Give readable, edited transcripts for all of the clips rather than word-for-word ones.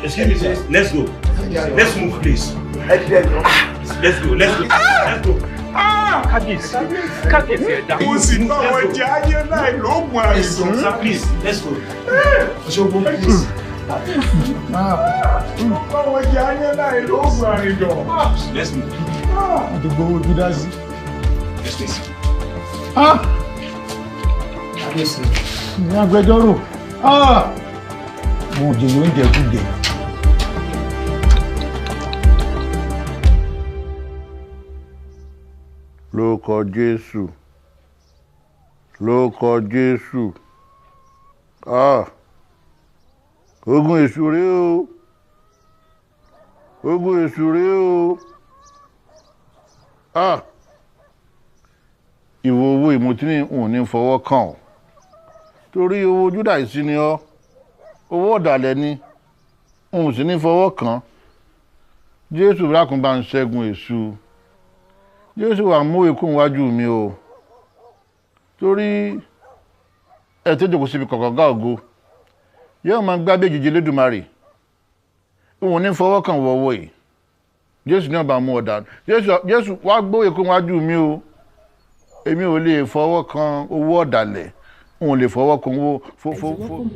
Excuse me, let's go. Let's move, please. Let's go. Please, let's go. Let's move. Agbẹjọ́rò. Mo jẹ oúnjẹ kújẹ. Lórúkọ Jésù. Lórúkọ Jésù. Ogun èṣù rèé o. Ogun èṣù rèé o. Ìwọ owó ìmùtí ní òun ní fọwọ́ kàn ọ́. Torí owó Júdà ìsí ni ọ́. Owó ọ̀dàlẹ̀ ni òun sì ní fọwọ́ kàn. Jésù rákùn bá ń ṣẹ́gun èṣù. Jésù wà mú ikú wájú mi o. Torí ẹ̀ tó jókòó síbi kọ̀kọ̀gá ògo yóò máa gbá béjìjì lédùmarè. Òun ní fọwọ́ kàn wọ̀wọ̀ yìí. Jésù ní ọba mú ọ̀dà. Jésù wá gbó ikú wájú mi o. Èmi ò lè fọwọ́ kan owó ọ̀dàlẹ̀. Welcome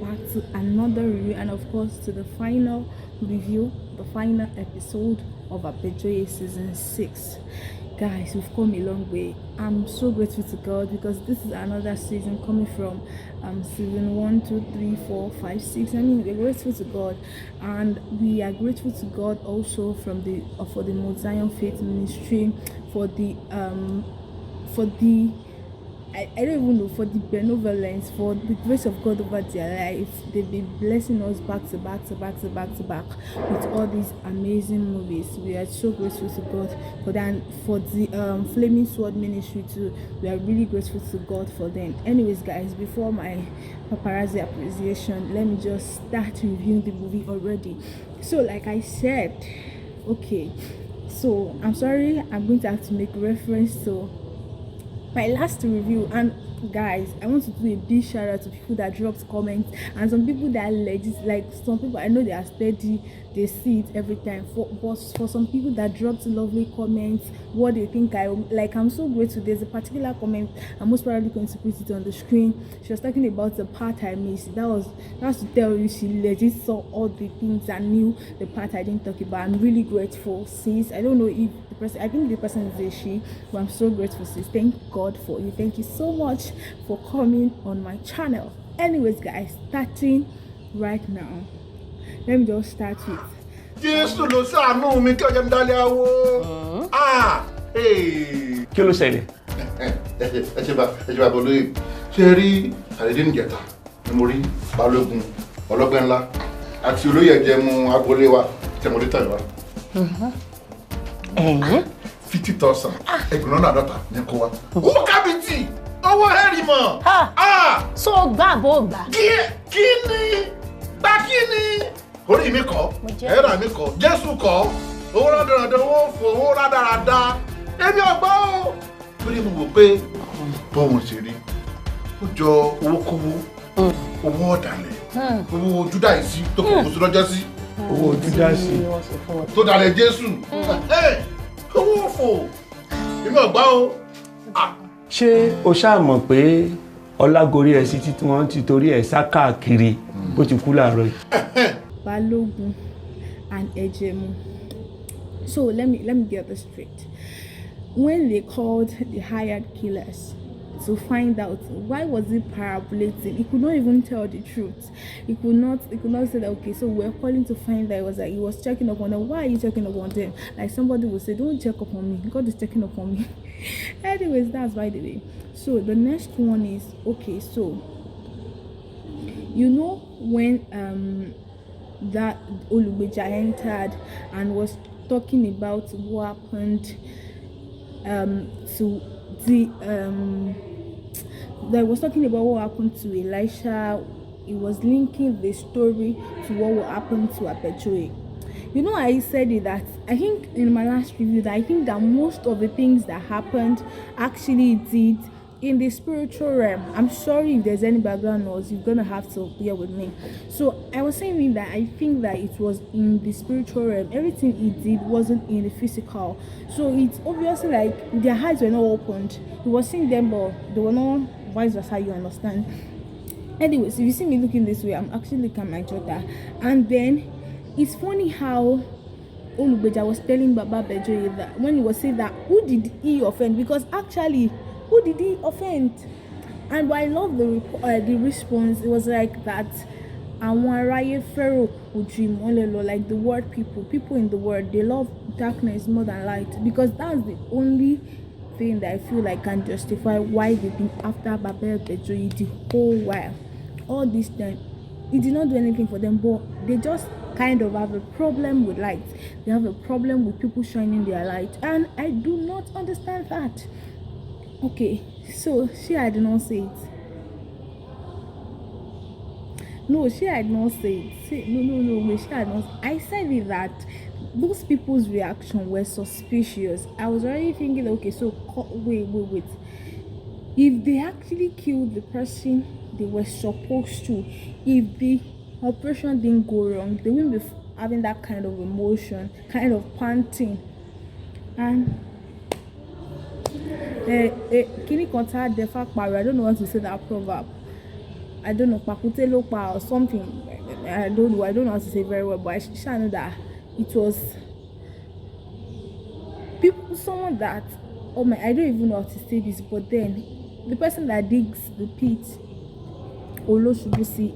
back to another review, and of course to the final review, the final episode of Abejoye season 6. Guys, we've come a long way. I'm so grateful to God because this is another season coming from season 1, 2, 3, 4, 5, 6. I mean, we're grateful to God, and we are grateful to God also from the for the Mount Zion Faith Ministry, for the I don't even know, for the benevolence, for the grace of God over their lives. They've been blessing us back to back with all these amazing movies. We are so grateful to God for that, and for the Flaming Sword Ministry too. We are really grateful to God for them. Anyways, guys, before my paparazzi appreciation, let me just start reviewing the movie already. So, like I said, okay, so I'm sorry, I'm going to have to make reference to my last review. And guys, I want to do a big shout out to people that dropped comments, and some people that are legit, like some people I know they are steady, they see it every time. But for some people that dropped lovely comments, what they think I like, I'm so grateful. There's a particular comment, I'm most probably going to put it on the screen. She was talking about the part I missed. That's to tell you she legit saw all the things and knew the part I didn't talk about. I'm really grateful, sis. I don't know if the person, I think the person is a she, but I'm so grateful, sis. Thank God for you. Thank you so much for coming on my channel. Anyways, guys, starting right now, let me just start with Jésù ló ṣàánú mi kí ọjọ́ mi dálé awo. Kí ló ṣẹlẹ̀? Ẹ ṣe bá bolóyè. Ṣé rí àdédé níjẹta ni mo rí balógun ọlọ́gbẹ́ ńlá àti olóyè ẹ̀jẹ̀mú agboolé wa tẹ̀mọ́lé tẹ̀lé wa. 50,000 ẹgbẹ̀rún àádọ́ta ní kó wa. Owó kábìtì owó ẹ̀rì mọ̀. So gbà bó gbà. Kí ni? Gbà kí ni? Orí mi kọ́, ẹ̀rà mi kọ́, Jésù kọ́, owó rádaràdà, owó fò, owó rádaràdà, èmi ọgbọ́n o. Torí mo wò pé bọ́ọ̀mù ṣe rí, ó jọ owó kówó, owó ọ̀dàlẹ̀, owó Júdàísì tó kò sí lọ́jọ́ sí. Owó Júdàísì tó dalẹ̀ Jésù, owó fò, èmi ọgbọ́n o. Ṣé o ṣáà mọ̀ pé Ọlágorí ẹ̀ sí tí wọ́n ti torí ẹ̀ sá káàkiri bó ti kú láàárọ̀ yìí? Balogun and Ejemu. So let me get this straight. When they called the hired killers to find out why was he parabolating, he could not even tell the truth. He could not say that, okay, so we're calling to find out. He was checking up on them. Why are you checking up on them? Like somebody would say, don't check up on me, God is checking up on me. Anyways, that's by the way. So the next one is, okay, so you know when that Olugbeja entered and was talking about what happened to the that was talking about what happened to Elisha. He was linking the story to what will happen to Abejoye. You know, I said it that I think in my last review that I think that most of the things that happened actually did in the spiritual realm. I'm sorry if there's any background noise, you're gonna have to bear with me. So I was saying that I think that it was in the spiritual realm. Everything he did wasn't in the physical. So it's obviously like their eyes were not opened. He was seeing them, but they were not vice versa. You understand? Anyways, if you see me looking this way, I'm actually looking at my daughter. And then it's funny how Olubeja was telling Baba Abejoye that when he was saying that who did he offend, because actually who did he offend? And but I love the response. It was like that àwọn aráyé fẹ́ràn ojú ìmọ́lẹ̀ lọ, like the word people in the world, they love darkness more than light, because that's the only thing that I feel like can justify why they've been after Baba Abejoye the whole while. All this time he did not do anything for them, but they just kind of have a problem with light. They have a problem with people shining their light, and I do not understand that. Okay, so I did not say it. No, I did not say it. No, she had not. I said it that those people's reaction were suspicious. I was already thinking, okay, so wait. If they actually killed the person they were supposed to, if the operation didn't go wrong, they wouldn't be having that kind of emotion, kind of panting. And kini konta defa paro, I don't know how to say that proverb. I don't know, pakute lo pa or something. I don't know how to say very well, but I know that it was someone that, oh my, I don't even know how to say this, but then the person that digs the pit, Oloshubusi,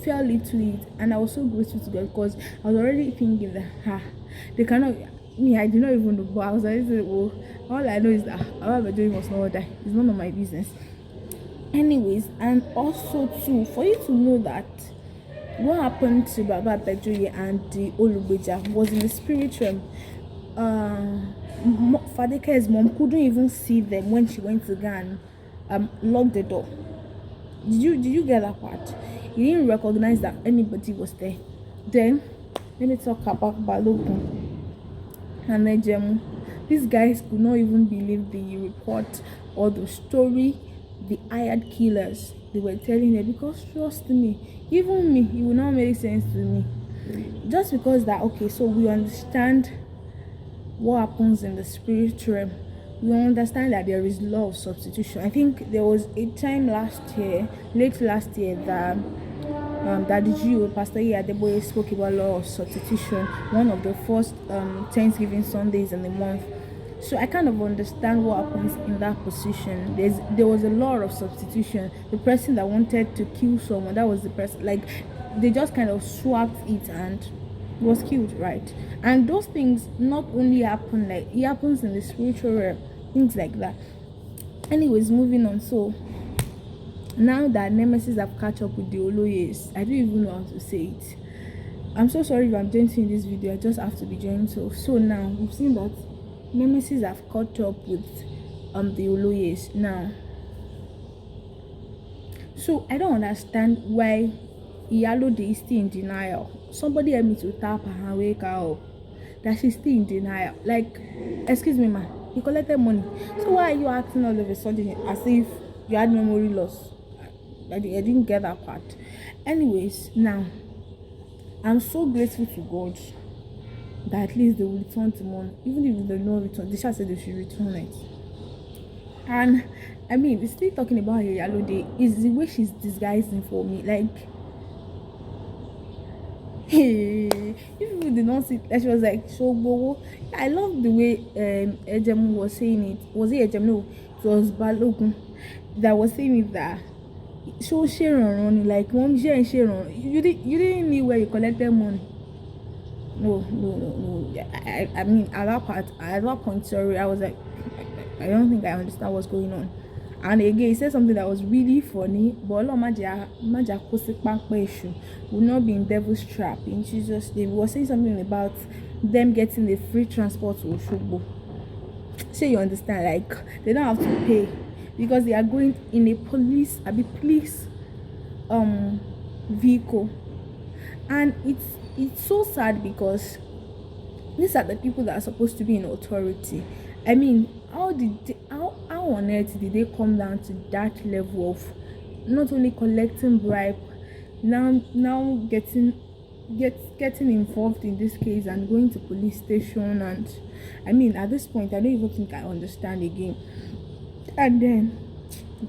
fell into it, and I was so grateful to God, because I was already thinking that they cannot. Me, I did not even know, but I was already saying, oh, all I know is that Abejoye must not die. It's none of my business. Anyways, and also too, for you to know that what happened to Baba Abejoye and the Olubeja was in the spirit realm. Fadeke's mom couldn't even see them when she went to go and lock the door. Did you get that part? He didn't recognize that anybody was there. Then let me talk about Balogun and Ejemu. These guys could not even believe the report or the story the hired killers they were telling them, because trust me, even me, it will not make sense to me. Just because that, okay, so we understand what happens in the spirit realm, we understand that there is law of substitution. I think there was a time late last year, that the Jew, Pastor Abejoye, spoke about law of substitution, one of the first Thanksgiving Sundays in the month. So I kind of understand what happens in that position. There was a law of substitution. The person that wanted to kill someone, that was the person, like they just kind of swapped it and was killed, right? And those things not only happen, like it happens in the spiritual realm, things like that. Anyways, moving on. So now that Nemesis have catch up with the Oloyes, I don't even know how to say it. I'm so sorry if I'm gentle in this video. I just have to be gentle. So now we've seen that Nemesis have caught up with the Oloyes now. So I don't understand why Iyalode is still in denial. Somebody help me to tap her and wake her up. That she's still in denial. Like, excuse me, ma, you collected money. So why are you acting all of a sudden as if you had memory loss? I didn't get that part. Anyways, now I'm so grateful to God that at least they will return the money. Even if they don't return, they shall say they should return it. And I mean, we're still talking about Iyalode. Is the way she's disguising for me. Like, if you did not see that, she was like, so I love the way Ejemu was saying it. Was it Ejemu? No, it was Balogun that was saying it, that so Sharon, like one Sharon, you didn't need where you collected money. No. I mean, at that point, sorry, I was like, I don't think I understand what's going on. And again, he said something that was really funny, but will not be in devil's trap in Jesus' name. He was saying something about them getting the free transport to Oshogbo. So you understand, like they don't have to pay because they are going in a police vehicle. And it's so sad because these are the people that are supposed to be in authority. I mean, how on earth did they come down to that level of not only collecting bribe, now getting involved in this case and going to police station? And I mean, at this point I don't even think I understand again. And then,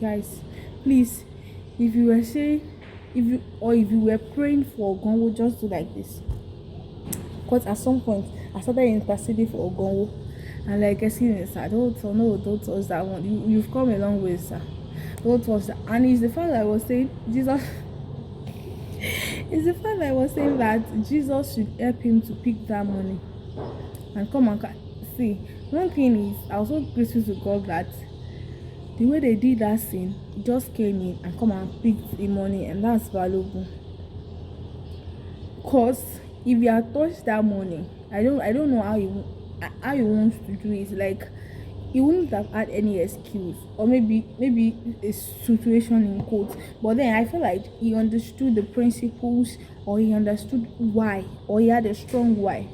guys, please, if you were praying for Ogonwo, just do like this. Because at some point I started interceding for Ogonwo, and like I see, sir, don't touch that one. You've come a long way, sir. Don't touch that. And it's the fact that I was saying Jesus. It's the fact that I was saying that Jesus should help him to pick that money and come and see. One thing is, I was so grateful to God that the way they did that thing, just came in and come and picked the money, and that's valuable. Cause if you had touched that money, I don't know how you want to do it. Like, he wouldn't have had any excuse, or maybe a situation in quotes. But then I feel like he understood the principles, or he understood why, or he had a strong why,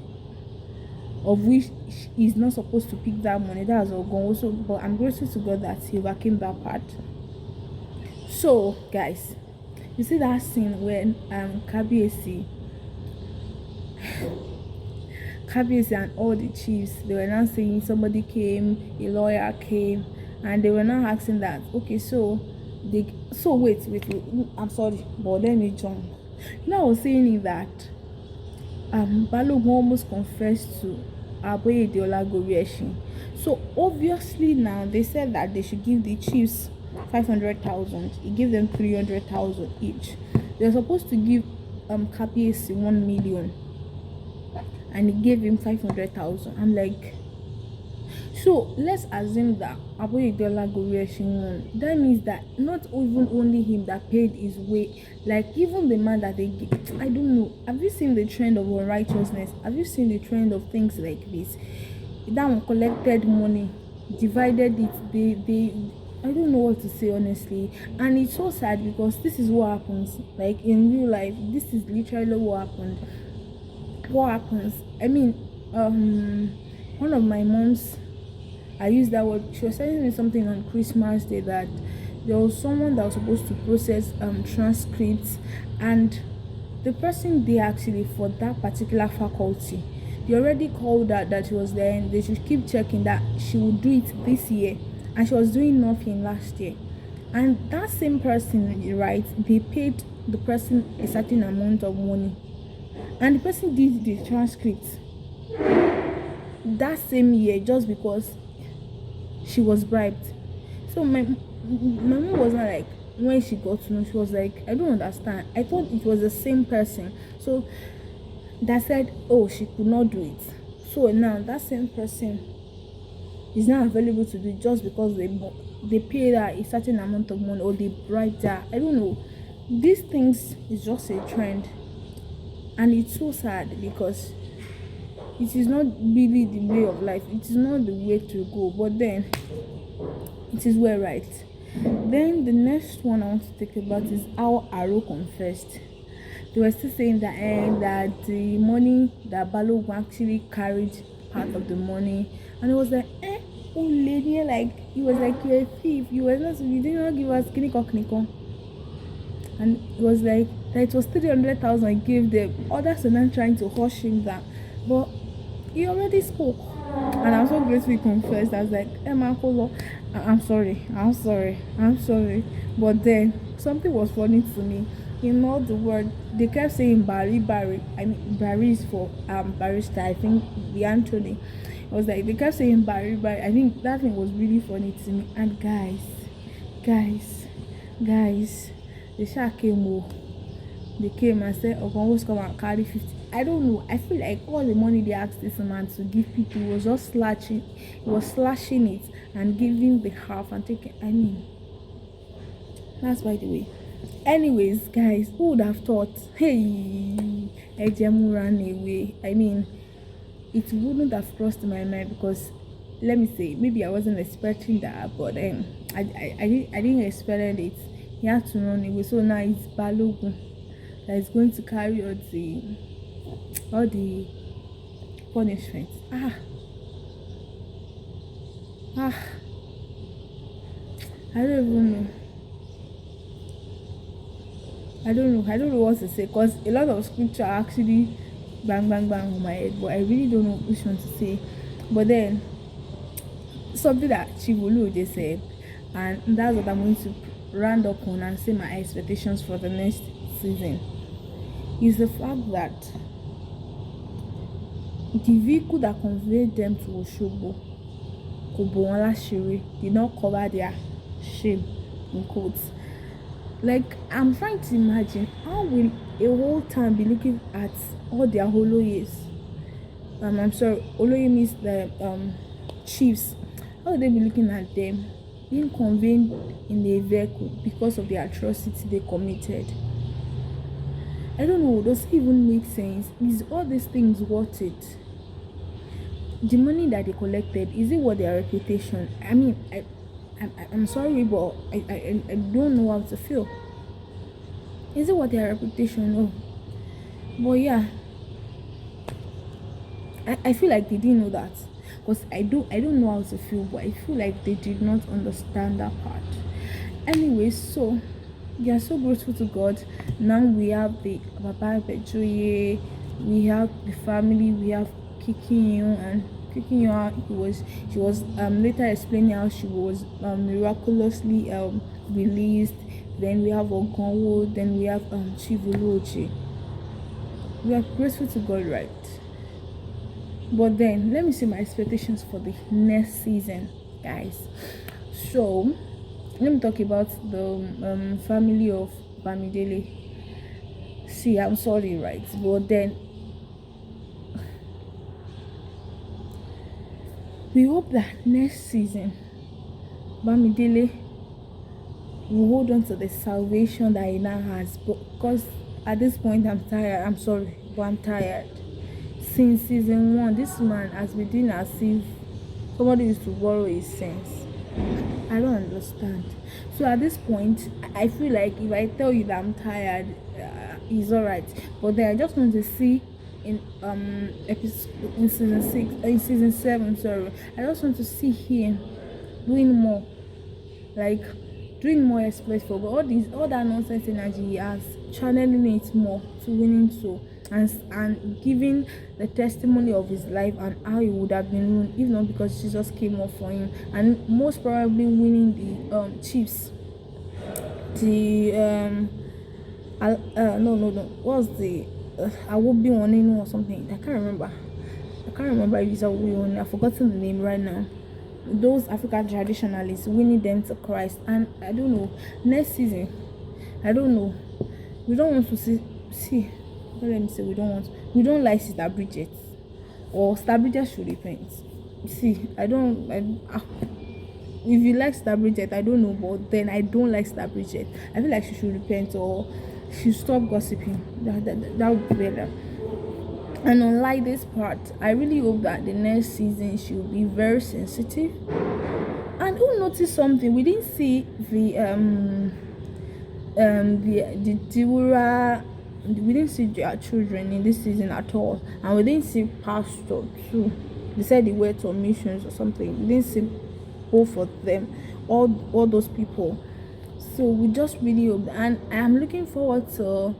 of which he's not supposed to pick that money. That was all gone also. But I'm grateful to God that he overcame that part. So guys, you see that scene when Kabiesi and all the chiefs, they were now saying somebody came, a lawyer came, and they were now asking that, okay, wait, I'm sorry, but let me jump. Now I was saying that Balogun almost confessed to Abejoye. So obviously now they said that they should give the chiefs 500,000. He gave them 300,000 each. They're supposed to give Kabiesi 1 million, and he gave him 500,000. I'm like, so let's assume that Abejoye won. That means that not even only him that paid his way, like even the man that they gave. I don't know. Have you seen the trend of unrighteousness? Have you seen the trend of things like this? That one collected money, divided it. They I don't know what to say, honestly. And it's so sad because this is what happens. Like in real life, this is literally what happened. What happens? I mean, one of my moms, I used that word. She was telling me something on Christmas Day that there was someone that was supposed to process transcripts, and the person they actually for that particular faculty, they already called her that she was there, and they should keep checking that she would do it this year, and she was doing nothing last year. And that same person, right? They paid the person a certain amount of money, and the person did the transcript that same year just because she was bribed. So my mom was not like, when she got to know, she was like, I don't understand. I thought it was the same person. So that said, oh, she could not do it. So now that same person is not available to do it just because they paid her a certain amount of money, or they bribed her. I don't know. These things is just a trend, and it's so sad because it is not really the way of life. It is not the way to go. But then it is well right. Then the next one I want to talk about is how Aro confessed. They were still saying that the money that Balogun actually carried part of the money, and it was like, oh lady, like he was like, you're a thief. You did not give us kinikon. And it was like that it was 300,000 I gave them. Others are not trying to hush him down, but he already spoke, and I'm so grateful he confessed. I was like, Emma Kolo, I'm sorry. But then something was funny to me. In all the word, they kept saying Barry. I mean, Barry is for barrister. I think the Anthony. It was like they kept saying Barry. I think that thing was really funny to me. And guys, the shark came. They came and said, Ogonwo's come and carry 50. I don't know. I feel like all the money they asked this man to give people was just slashing. He was slashing it and giving the half and taking. I mean, that's by the way. Anyways, guys, who would have thought? Hey, Ejemu ran away. I mean, it wouldn't have crossed my mind because, let me say, maybe I wasn't expecting that, but I didn't expect it. He had to run away. So now it's Balogun that is going to carry all punishment. I don't even know. I don't know what to say, because a lot of scripture are actually bang bang bang on my head, but I really don't know which one to say. But then something that Chivolu just said, and that's what I'm going to round up on and say my expectations for the next season, is the fact that the vehicle that conveyed them to Oshobo, Koboala Shiri, did not cover their shame, in quotes. Like, I'm trying to imagine, how will a whole town be looking at all their Oloyes? I'm sorry, Oloye means the chiefs. How will they be looking at them being conveyed in a vehicle because of the atrocity they committed? I don't know, does it even make sense? Is all these things worth it? The money that they collected, is it worth their reputation? I mean, I'm sorry, but I don't know how to feel. Is it what their reputation? No. But yeah, I feel like they didn't know that, because I don't know how to feel, but I feel like they did not understand that part. Anyway, so we are so grateful to God. Now we have the Abejoye, we have the family, we have Kikinyo she was later explaining how she was miraculously released. Then we have Ogonwo, then we have Chivoloji. We are grateful to God, right? But then let me see my expectations for the next season, guys. So let me talk about the family of Bamidele. See, I'm sorry, right? But then we hope that next season Bamidele will hold on to the salvation that he now has, because at this point I'm tired. I'm sorry, but I'm tired. Since season 1, this man has been doing as if somebody used to borrow his sense. I don't understand. So at this point, I feel like if I tell you that I'm tired, it's alright. But then I just want to see in season 7, sorry, I just want to see him doing more, like doing more exploits for God. All that nonsense energy he has, channeling it more to winning soul, and giving the testimony of his life and how he would have been ruined if not because Jesus came up for him, and most probably winning the Chiefs. The no, what's the I will be on or something. I can't remember if it's a woman. I've forgotten the name right now. Those African traditionalists winning them to Christ, and I don't know, next season, I don't know. We don't want to see. Let me say we don't like Sister Bridget, or Sister Bridget should repent. See, if you like Sister Bridget, I don't know, but then I don't like Sister Bridget. I feel like she should repent, or she should stop gossiping. That would be better. And unlike this part, I really hope that the next season she will be very sensitive. And who noticed something? We didn't see the Tiwura. We didn't see their children in this season at all, and we didn't see pastor too. They said they went on missions or something. We didn't see both of them, all those people. So we just really hope, and I am looking forward to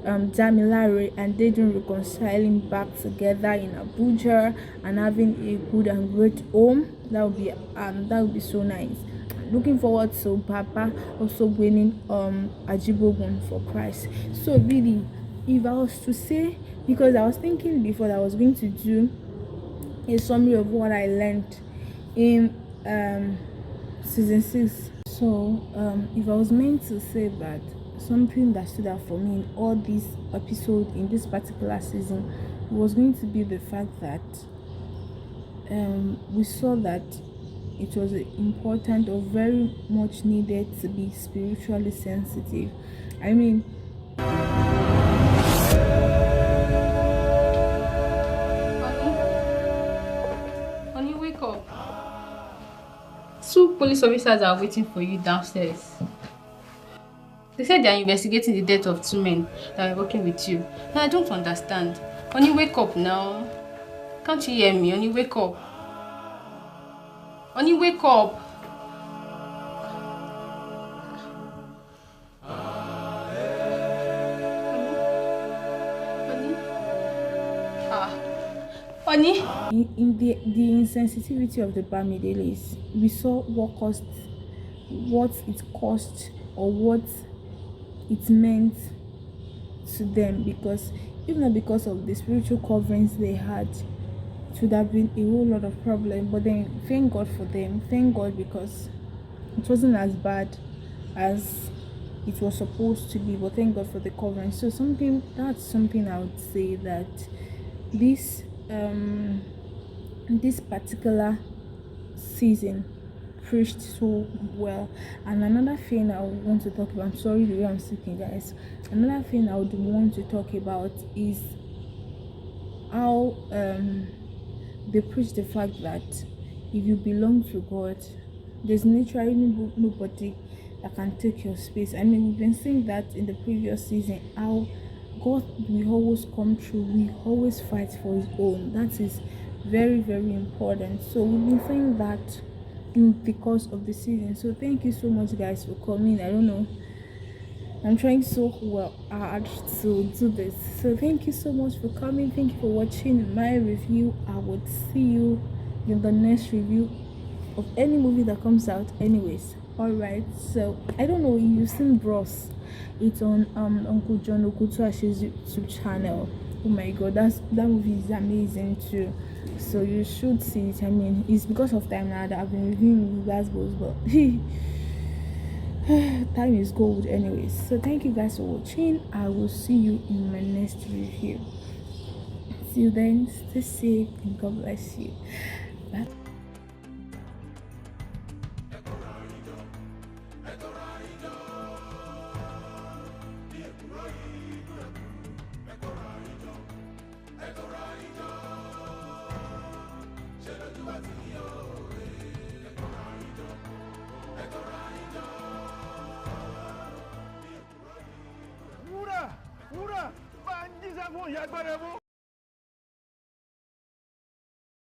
Damilare and Dejan reconciling back together in Abuja and having a good and great home. That would be so nice. Looking forward to Papa also winning Ajibogun for Christ. So really, if I was to say, because I was thinking before that I was going to do a summary of what I learned in season 6. So if I was meant to say that something that stood out for me in all these episodes in this particular season was going to be the fact that we saw that it was important or very much needed to be spiritually sensitive. I mean, honey, wake up. 2 police officers are waiting for you downstairs. They said they are investigating the death of 2 men that were working with you. And I don't understand. Honey, wake up now. Can't you hear me? Only wake up. Only wake up. Honey? In the insensitivity of the bamiloye, we saw what it cost or what it meant to them, because if not because of the spiritual coverings they had, it would have been a whole lot of problem. But then thank God for them. Thank God, because it wasn't as bad as it was supposed to be, but thank God for the covering. So that's something I would say that this particular season preached so well. And another thing I would want to talk about, I'm sorry the way I'm speaking, guys. Another thing I would want to talk about is how they preach the fact that if you belong to God, there's literally nobody that can take your space. I mean, we've been saying that in the previous season, how God will always come through, we always fight for his own. That is very, very important. So we've been saying that in the course of the season. So thank you so much, guys, for coming. I don't know, I'm trying so hard to do this. So thank you so much for coming. Thank you for watching my review. I would see you in the next review of any movie that comes out anyways. All right, so I don't know if you've seen Bros. It's on Uncle John Okutuashi's YouTube channel. Oh my god, that movie is amazing too, so you should see it. I mean, it's because of time now that I've been reviewing Glass Balls, but time is gold anyways. So thank you guys for watching. I will see you in my next review. See you then. Stay safe and God bless you. Bye. Wúrà, bá ń jíṣẹ́ fún ìyá gbọ́dọ̀ mú.